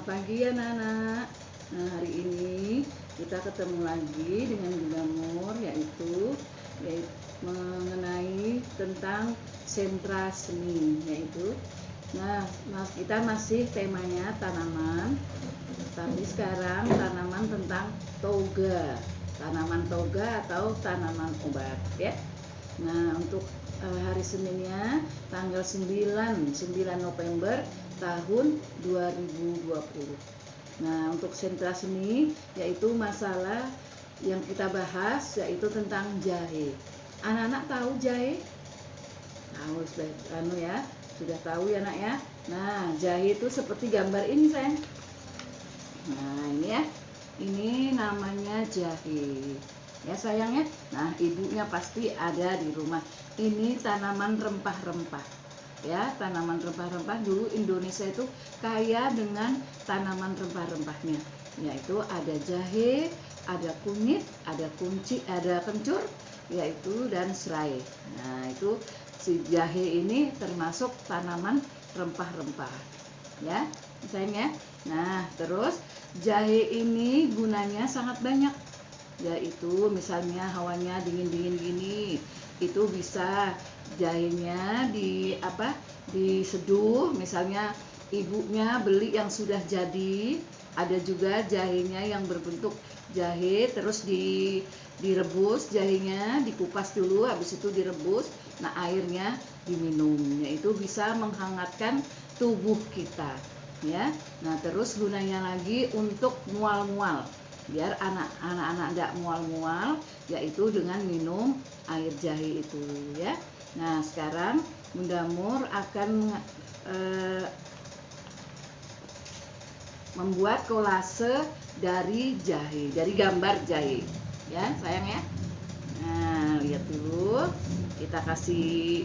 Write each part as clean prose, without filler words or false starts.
Selamat pagi anak-anak. Nah, hari ini kita ketemu lagi dengan Bunda Mur, yaitu mengenai tentang sentra seni, yaitu kita masih temanya tanaman, tapi sekarang tanaman tentang toga, tanaman toga atau tanaman obat, ya. Nah, untuk hari Seninnya tanggal 9 November tahun 2020. Nah, untuk sentra seni yaitu masalah yang kita bahas yaitu tentang jahe. Anak-anak tahu jahe? Tahu ya, sudah tahu ya nak ya. Nah, jahe itu seperti gambar ini sayang. Nah, ini ya. Ini namanya jahe. Ya sayang ya. Nah, ibunya pasti ada di rumah. Ini tanaman rempah-rempah. Ya, tanaman rempah-rempah dulu Indonesia itu kaya dengan tanaman rempah-rempahnya. Yaitu ada jahe, ada kunyit, ada kunci, ada kencur, yaitu dan serai. Nah, itu si jahe ini termasuk tanaman rempah-rempah. Ya, sayang ya. Nah, terus jahe ini gunanya sangat banyak. Yaitu misalnya hawanya dingin-dingin gini, itu bisa jahenya diseduh, misalnya ibunya beli yang sudah jadi. Ada juga jahenya yang berbentuk jahe terus direbus, jahenya dikupas dulu, habis itu direbus, nah airnya diminum. Itu bisa menghangatkan tubuh kita, ya. Nah, terus gunanya lagi untuk mual-mual, biar anak-anak tidak mual-mual, yaitu dengan minum air jahe itu, ya. Nah, sekarang Bunda Mur akan membuat kolase dari jahe, dari gambar jahe, ya sayang ya. Nah, lihat dulu, kita kasih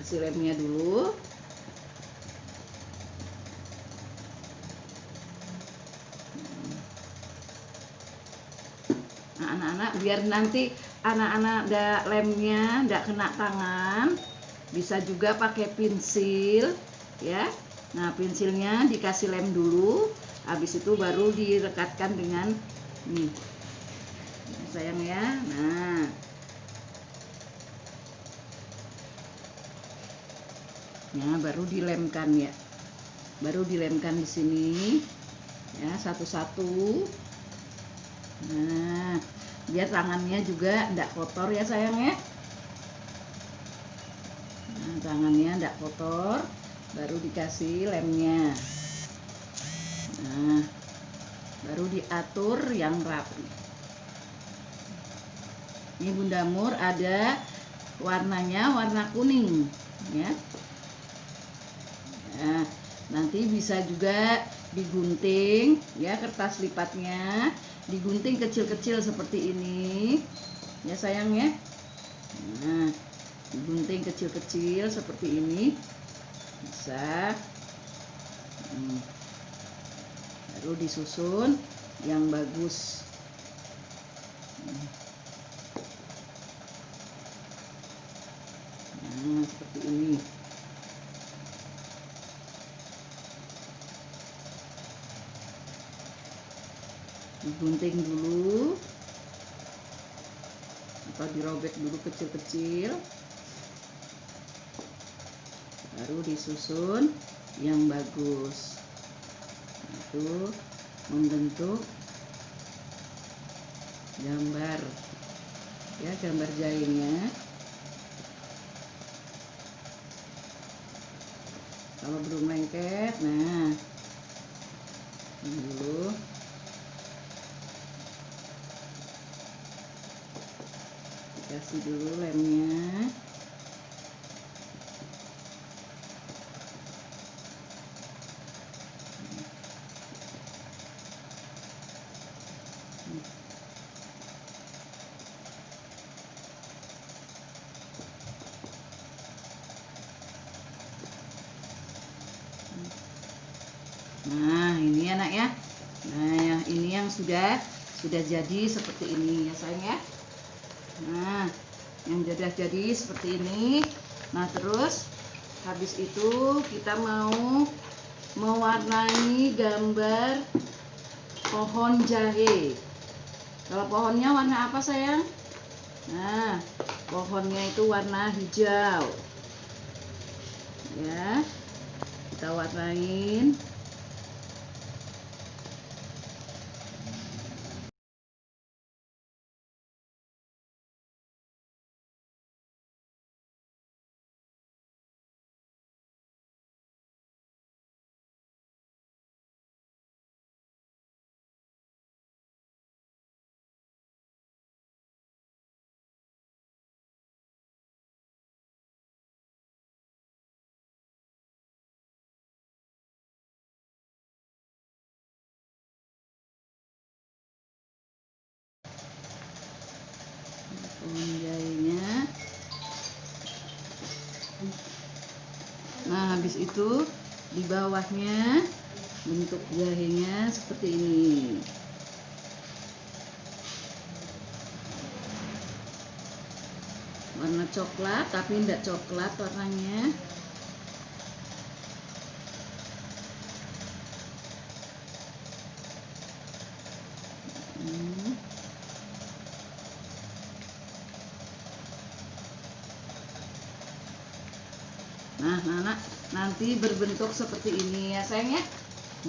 lemnya dulu. Nah, anak-anak biar nanti anak-anak lemnya tidak kena tangan, bisa juga pakai pensil, ya. Nah, pensilnya dikasih lem dulu, habis itu baru direkatkan dengan nih, sayang ya. Nah, baru dilemkan ya, baru dilemkan di sini, ya, satu-satu. Nah, biar tangannya juga tidak kotor ya sayang ya. Nah, tangannya tidak kotor, baru dikasih lemnya. Nah, baru diatur yang rapi. Ini Bunda Mur ada warnanya warna kuning, ya. Nah, nanti bisa juga digunting, ya, kertas lipatnya digunting kecil-kecil seperti ini, ya sayang ya. Nah, digunting kecil-kecil seperti ini bisa. Baru disusun yang bagus. Nah, seperti ini. Digunting dulu atau dirobek dulu kecil-kecil, baru disusun yang bagus. Itu membentuk gambar, ya, gambar jahenya. Kalau belum lengket, nah ini dulu. Kasih dulu lemnya. Nah, ini anak ya. Nah, ini yang sudah jadi seperti ini ya sayang ya. Nah, yang sudah jadi seperti ini. Nah, terus habis itu kita mau mewarnai gambar pohon jahe. Kalau pohonnya warna apa sayang? Nah, pohonnya itu warna hijau. Ya, kita warnain. Pohon jahenya. Nah, habis itu di bawahnya bentuk jahenya seperti ini. Warna coklat, tapi tidak coklat warnanya. Nah, anak nanti berbentuk seperti ini ya sayang ya.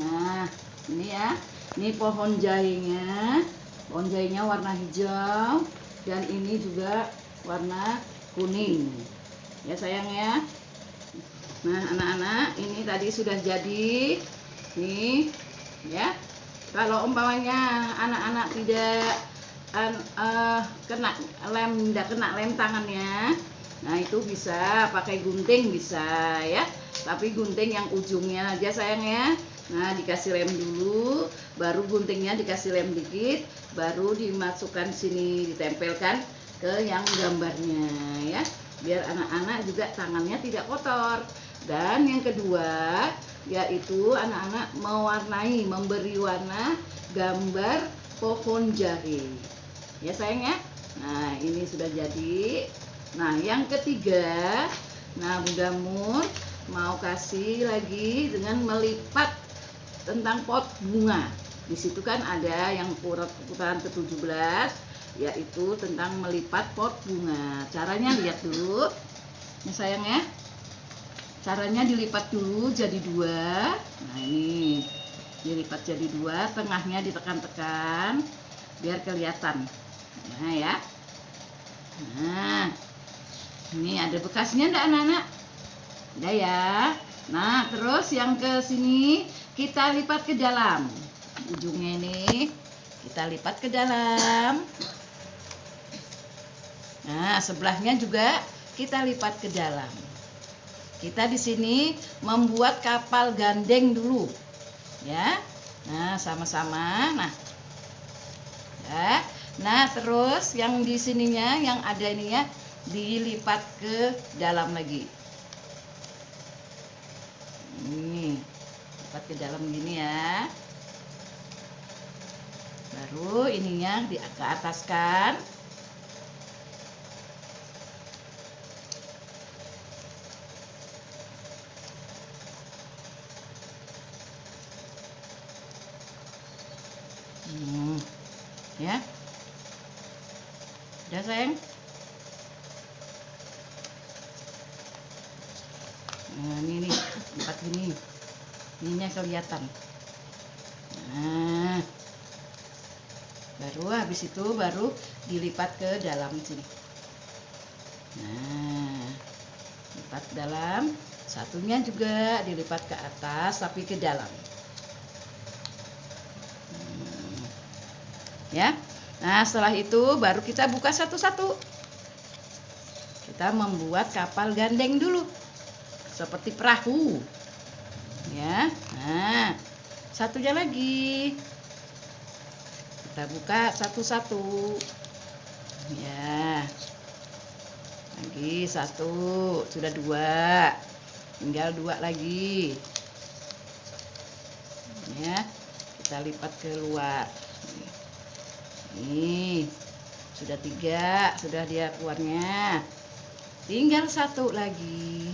Nah, ini ya. Ini pohon jahenya. Pohon jahenya warna hijau dan ini juga warna kuning. Ya sayang ya. Nah, anak-anak, ini tadi sudah jadi. Nih, ya. Kalau umpamanya anak-anak tidak tidak kena lem tangannya, nah itu bisa pakai gunting bisa ya, tapi gunting yang ujungnya aja sayang ya. Nah, dikasih lem dulu, baru guntingnya dikasih lem dikit, baru dimasukkan sini, ditempelkan ke yang gambarnya ya, biar anak-anak juga tangannya tidak kotor. Dan yang kedua yaitu anak-anak mewarnai, memberi warna gambar pohon jahe ya sayang ya. Nah, ini sudah jadi. Nah, yang ketiga, nah Bunda Mur mau kasih lagi dengan melipat tentang pot bunga. Di situ kan ada yang putaran ke-17 yaitu tentang melipat pot bunga. Caranya lihat dulu. Ini sayang ya. Caranya dilipat dulu jadi 2. Nah, ini dilipat jadi 2, tengahnya ditekan-tekan biar kelihatan. Nah ya. Nah, ini ada bekasnya enggak anak-anak? Udah ya. Nah, terus yang ke sini kita lipat ke dalam. Ujungnya ini kita lipat ke dalam. Nah, sebelahnya juga kita lipat ke dalam. Kita di sini membuat kapal gandeng dulu. Ya. Nah, sama-sama. Nah. Ya. Nah, terus yang di sininya yang ada ininya dilipat ke dalam lagi. Ini lipat ke dalam gini ya. Baru ininya ke ataskan. Ya. Udah sayang. Nah, ini nih, lipat gini. Ininya kelihatan. Nah, baru habis itu baru dilipat ke dalam sini. Nah, lipat dalam, satunya juga dilipat ke atas tapi ke dalam. Ya. Nah, setelah itu baru kita buka satu-satu. Kita membuat kapal gandeng dulu. Seperti perahu. Ya. Nah, satunya lagi. Kita buka satu-satu. Ya. Lagi 1, sudah 2. Tinggal 2 lagi. Ya. Kita lipat keluar. Nih, sudah 3, sudah dia keluarnya. Tinggal 1 lagi.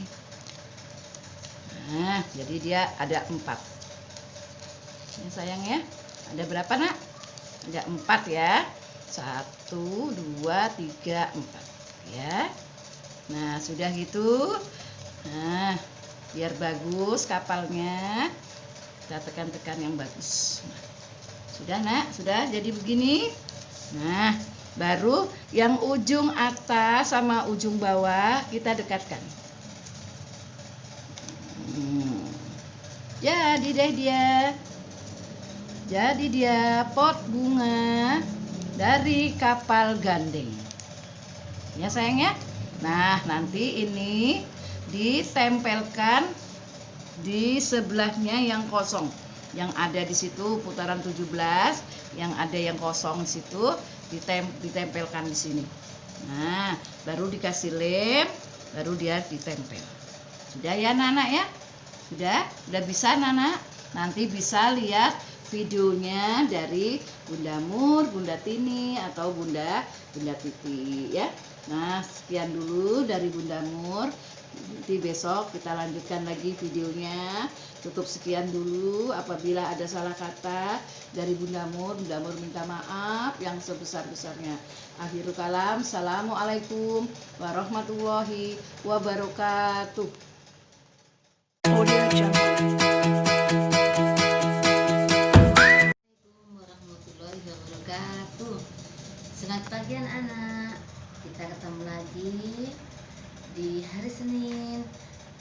Nah, jadi dia ada 4. Ini sayang ya. Ada berapa nak? Ada 4 ya. 1, 2, 3, 4 ya. Nah, sudah gitu. Nah, biar bagus kapalnya, kita tekan-tekan yang bagus. Nah, sudah nak, sudah jadi begini. Nah, baru yang ujung atas sama ujung bawah kita dekatkan. Jadi deh dia. Jadi dia pot bunga dari kapal gandeng. Ya sayang ya. Nah, nanti ini ditempelkan di sebelahnya yang kosong. Yang ada di situ putaran 17, yang ada yang kosong di situ ditempelkan di sini. Nah, baru dikasih lem, baru dia ditempel. Sudah ya Nana ya? Sudah bisa Nana? Nanti bisa lihat videonya dari Bunda Mur, Bunda Tini atau Bunda Titi ya. Nah, sekian dulu dari Bunda Mur. Nanti besok kita lanjutkan lagi videonya. Tutup sekian dulu. Apabila ada salah kata dari Bunda Mur minta maaf yang sebesar-besarnya. Akhirul kalam. Assalamualaikum warahmatullahi wabarakatuh. Audio Jungle. Assalamualaikum warahmatullahi wabarakatuh. Selamat pagi anak-anak. Kita ketemu lagi di hari Senin.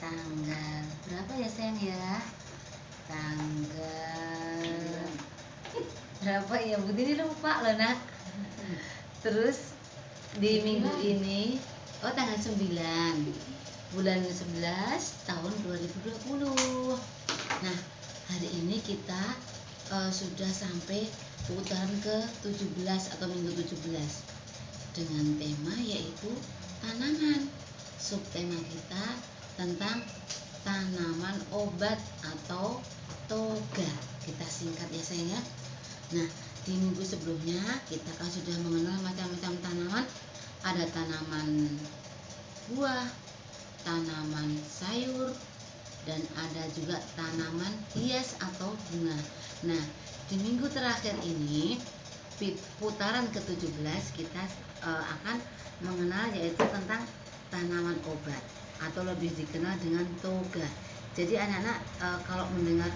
Tanggal berapa ya sayang ya? Tanggal berapa ya? Bu Tini lupa loh nak. Terus di minggu ini tanggal 9 bulan 11 tahun 2020. Nah, hari ini kita sudah sampai putaran ke-17 atau minggu 17 dengan tema yaitu tanaman. Subtema kita tentang tanaman obat atau toga, kita singkat ya sayang ya. Nah, di minggu sebelumnya kita kan sudah mengenal macam-macam tanaman. Ada tanaman buah, tanaman sayur, dan ada juga tanaman hias atau bunga. Nah, di minggu terakhir ini putaran ke-17 kita akan mengenal yaitu tentang tanaman obat atau lebih dikenal dengan toga. Jadi anak-anak kalau mendengar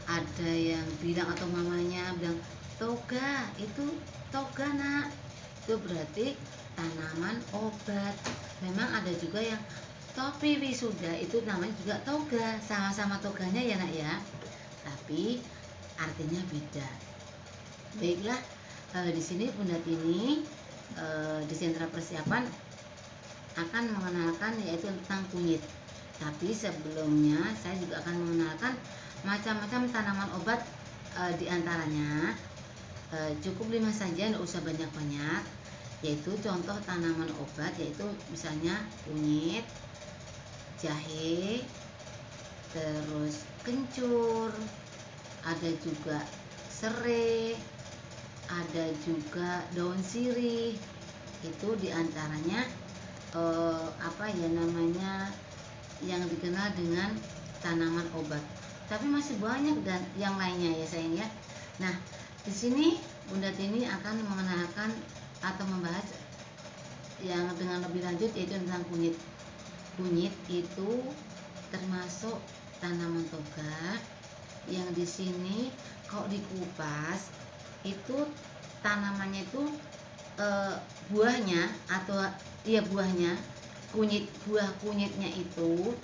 ada yang bilang atau mamanya bilang toga, itu toga nak, itu berarti tanaman obat. Memang ada juga yang topi wisuda, itu namanya juga toga, sama-sama toganya ya nak ya, tapi artinya beda. Baiklah, di sini Bunda Tini di sentra persiapan akan mengenalkan yaitu tentang kunyit. Tapi sebelumnya saya juga akan mengenalkan macam-macam tanaman obat, diantaranya cukup 5 saja, tidak usah banyak-banyak. Yaitu contoh tanaman obat yaitu misalnya kunyit, jahe, terus kencur, ada juga serai, ada juga daun sirih. Itu diantaranya yang dikenal dengan tanaman obat. Tapi masih banyak dan yang lainnya ya sayang ya. Nah, di sini Bunda Tini akan mengenalkan atau membahas yang dengan lebih lanjut yaitu tentang kunyit. Kunyit itu termasuk tanaman toga yang di sini kalau dikupas itu tanamannya itu buahnya atau buahnya, buah kunyitnya itu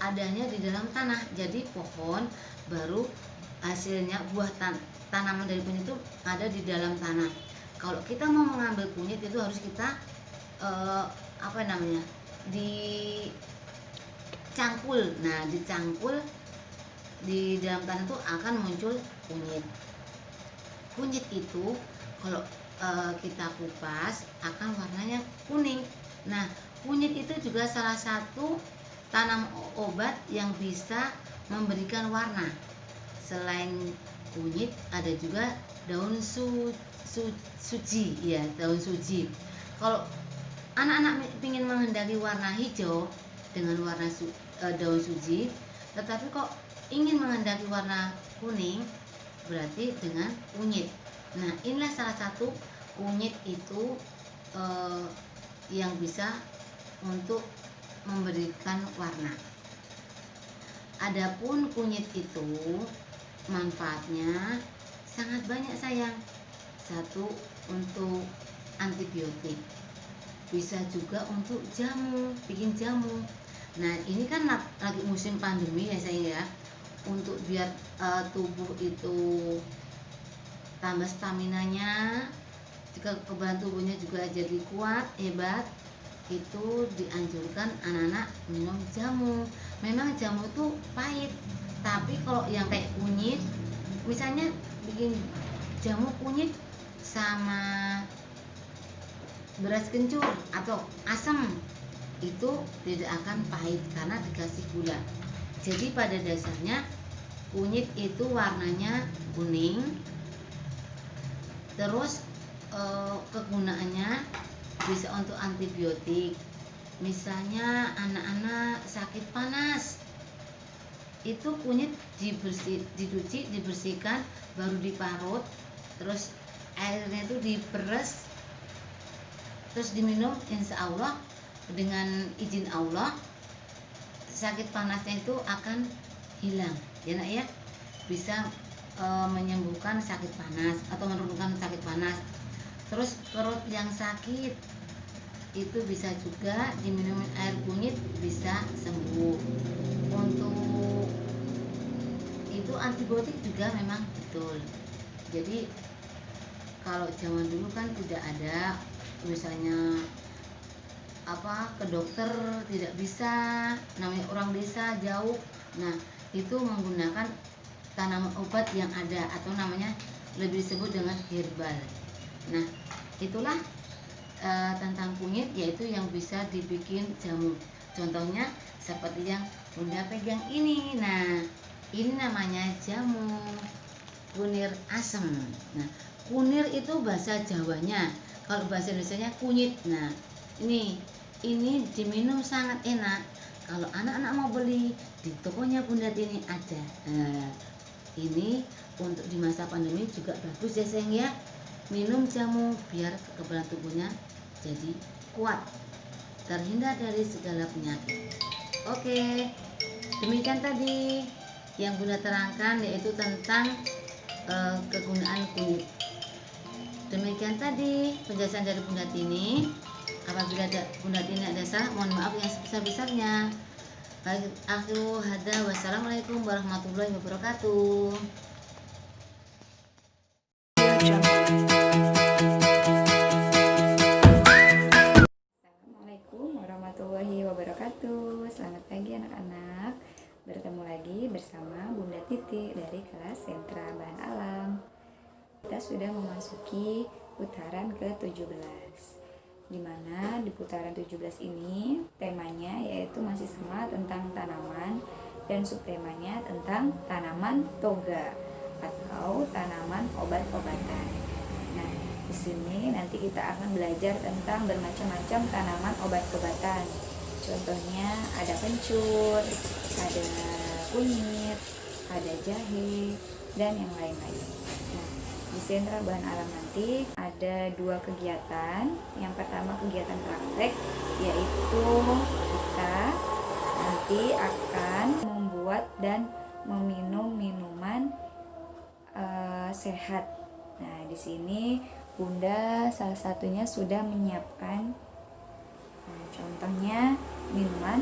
adanya di dalam tanah. Jadi pohon baru hasilnya buah tanaman dari kunyit itu ada di dalam tanah. Kalau kita mau mengambil kunyit itu harus kita dicangkul. Nah, dicangkul di dalam tanah itu akan muncul kunyit. Kunyit itu kalau kita kupas akan warnanya kuning. Nah, kunyit itu juga salah satu tanam obat yang bisa memberikan warna. Selain kunyit ada juga daun suji ya, daun suji. Kalau anak-anak ingin menghendaki warna hijau dengan warna daun suji. Tetapi kok ingin menghendaki warna kuning, berarti dengan kunyit. Nah, inilah salah satu kunyit itu yang bisa untuk memberikan warna. Adapun kunyit itu manfaatnya sangat banyak sayang. Satu, untuk antibiotik, bisa juga untuk jamu, bikin jamu. Nah, ini kan lagi musim pandemi ya sayang ya, untuk biar tubuh itu tambah staminanya, jika kekebalan tubuhnya juga jadi kuat, hebat, itu dianjurkan anak-anak minum jamu. Memang jamu itu pahit, tapi kalau yang kayak kunyit, misalnya bikin jamu kunyit sama beras kencur atau asam, itu tidak akan pahit karena dikasih gula. Jadi pada dasarnya kunyit itu warnanya kuning. Terus kegunaannya bisa untuk antibiotik. Misalnya anak-anak sakit panas, itu kunyit dicuci, dibersihkan, baru diparut, terus airnya itu diperes, terus diminum. Insya Allah dengan izin Allah sakit panasnya itu akan hilang ya nak ya, bisa menyembuhkan sakit panas atau menurunkan sakit panas. Terus perut yang sakit itu bisa juga diminum air kunyit, bisa sembuh. Untuk itu antibiotik juga memang betul. Jadi kalau zaman dulu kan tidak ada, misalnya ke dokter tidak bisa, namanya orang desa jauh. Nah, itu menggunakan tanaman obat yang ada, atau namanya lebih disebut dengan herbal. Nah, itulah tentang kunyit, yaitu yang bisa dibikin jamu. Contohnya seperti yang Bunda pegang ini. Nah, ini namanya jamu kunir asem. Nah, kunir itu bahasa Jawanya, kalau bahasa Indonesianya kunyit. Nah, ini diminum sangat enak. Kalau anak-anak mau beli di tokonya Bunda ini ada. Nah, ini untuk di masa pandemi juga bagus ya sayang ya, minum jamu biar kekebalan tubuhnya jadi kuat, terhindar dari segala penyakit. Oke, demikian tadi yang Bunda terangkan, yaitu tentang kegunaan kunyit. Demikian tadi penjelasan dari Bunda Tini. Apabila Bunda Tini ada salah, mohon maaf yang sebesar-besarnya. Akhiru hada, wassalamualaikum warahmatullahi wabarakatuh. Assalamualaikum warahmatullahi wabarakatuh. Selamat pagi anak-anak. Bertemu lagi bersama Bunda Titi dari kelas Sentra Bahan Alam. Kita sudah memasuki putaran ke-17, dimana di putaran 17 ini temanya yaitu masih sama tentang tanaman, dan subtemanya tentang tanaman toga atau tanaman obat-obatan. Nah, di sini nanti kita akan belajar tentang bermacam-macam tanaman obat-obatan. Contohnya ada kencur, ada kunyit, ada jahe, dan yang lain-lain. Nah, di Sentra Bahan Alam nanti ada 2 kegiatan. Yang pertama kegiatan praktek, yaitu kita nanti akan membuat dan meminum minuman sehat. Nah, di sini Bunda salah satunya sudah menyiapkan. Nah, contohnya minuman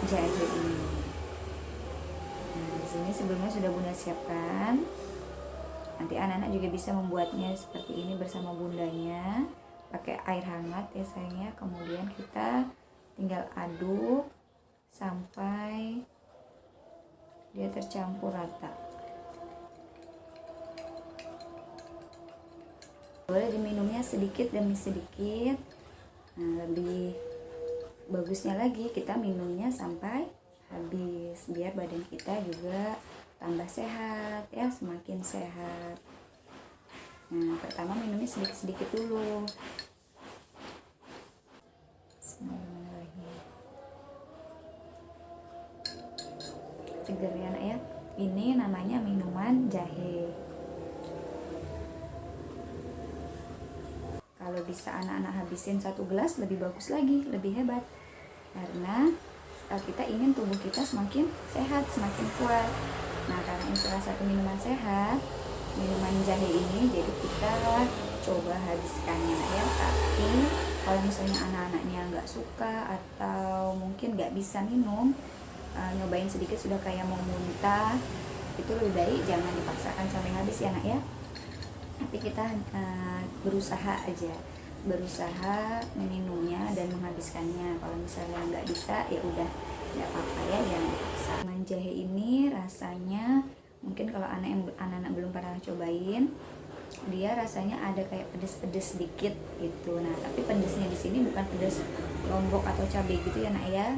jahe ini. Nah, di sini sebelumnya sudah Bunda siapkan. Nanti anak-anak juga bisa membuatnya seperti ini bersama bundanya, pakai air hangat ya sayangnya. Kemudian kita tinggal aduk sampai dia tercampur rata. Boleh diminumnya sedikit demi sedikit. Nah, lebih bagusnya lagi kita minumnya sampai habis, biar badan kita juga tambah sehat ya, semakin sehat. Nah, pertama minumnya sedikit-sedikit dulu. Bismillahirrahmanirrahim. seger ya nak ya. Ini namanya minuman jahe. Kalau bisa anak-anak habisin 1 gelas lebih bagus lagi, lebih hebat. Karena kita ingin tubuh kita semakin sehat, semakin kuat. Nah, karena ini salah satu minuman sehat, minuman jahe ini, jadi kita coba habiskannya ya. Tapi kalau misalnya anak-anaknya nggak suka atau mungkin nggak bisa minum, nyobain sedikit sudah kayak mau muntah, itu lebih baik jangan dipaksakan sampai habis ya nak ya. Tapi kita berusaha aja, berusaha meminumnya dan menghabiskannya. Kalau misalnya nggak bisa ya udah, nggak apa-apa ya, jangan dipaksa. Minuman jahe ini rasanya mungkin kalau anak-anak belum pernah cobain, dia rasanya ada kayak pedes-pedes sedikit gitu. Nah, tapi pedesnya di sini bukan pedes lombok atau cabai gitu ya nak ya.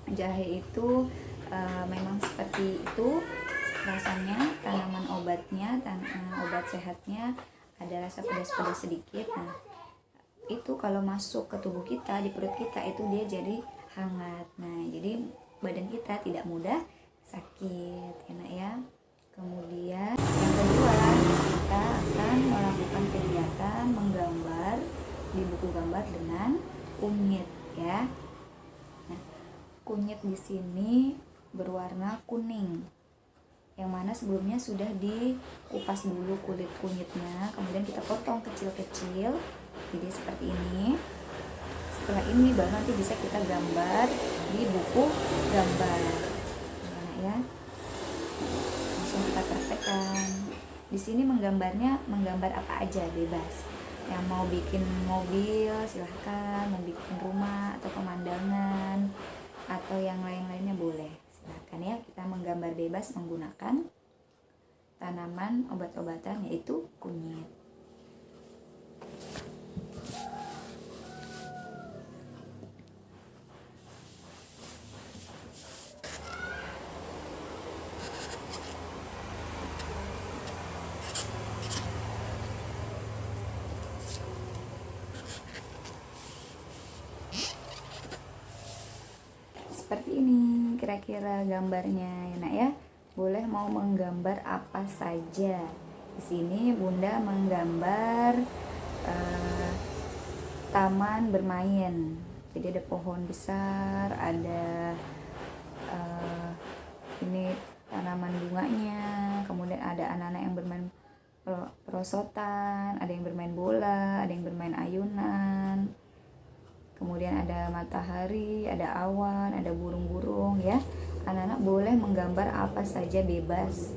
Jahe itu memang seperti itu rasanya, tanaman obatnya, obat sehatnya ada rasa pedas-pedas sedikit. Nah, itu kalau masuk ke tubuh kita, di perut kita itu dia jadi hangat. Nah, jadi badan kita tidak mudah sakit ya nak ya. Kemudian yang kedua, kita akan melakukan kegiatan menggambar di buku gambar dengan kunyit ya. Nah, kunyit di sini berwarna kuning, yang mana sebelumnya sudah dikupas dulu kulit kunyitnya, kemudian kita potong kecil-kecil jadi seperti ini. Setelah ini baru nanti bisa kita gambar di buku gambar ya. Langsung kita praktekkan. Di sini menggambarnya menggambar apa aja bebas. Yang mau bikin mobil silahkan, mau bikin rumah atau pemandangan atau yang lain-lainnya boleh. Silahkan ya, kita menggambar bebas menggunakan tanaman obat-obatan yaitu kunyit. Seperti ini kira-kira gambarnya ya nak ya. Boleh mau menggambar apa saja. Di sini Bunda menggambar taman bermain. Jadi ada pohon besar, ada ini tanaman bunganya, kemudian ada anak-anak yang bermain perosotan, ada yang bermain bola, ada yang bermain ayunan. Kemudian ada matahari, ada awan, ada burung-burung ya. Anak-anak boleh menggambar apa saja bebas.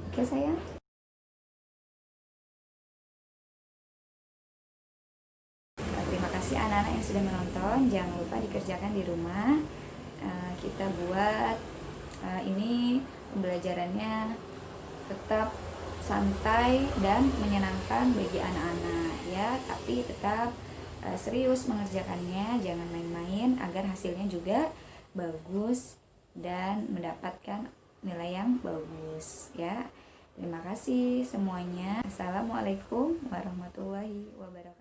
Oke sayang? Terima kasih anak-anak yang sudah menonton. Jangan lupa dikerjakan di rumah. Kita buat ini pembelajarannya tetap santai dan menyenangkan bagi anak-anak ya. Tapi tetap serius mengerjakannya, jangan main-main agar hasilnya juga bagus dan mendapatkan nilai yang bagus ya. Terima kasih semuanya. Assalamualaikum warahmatullahi wabarakatuh.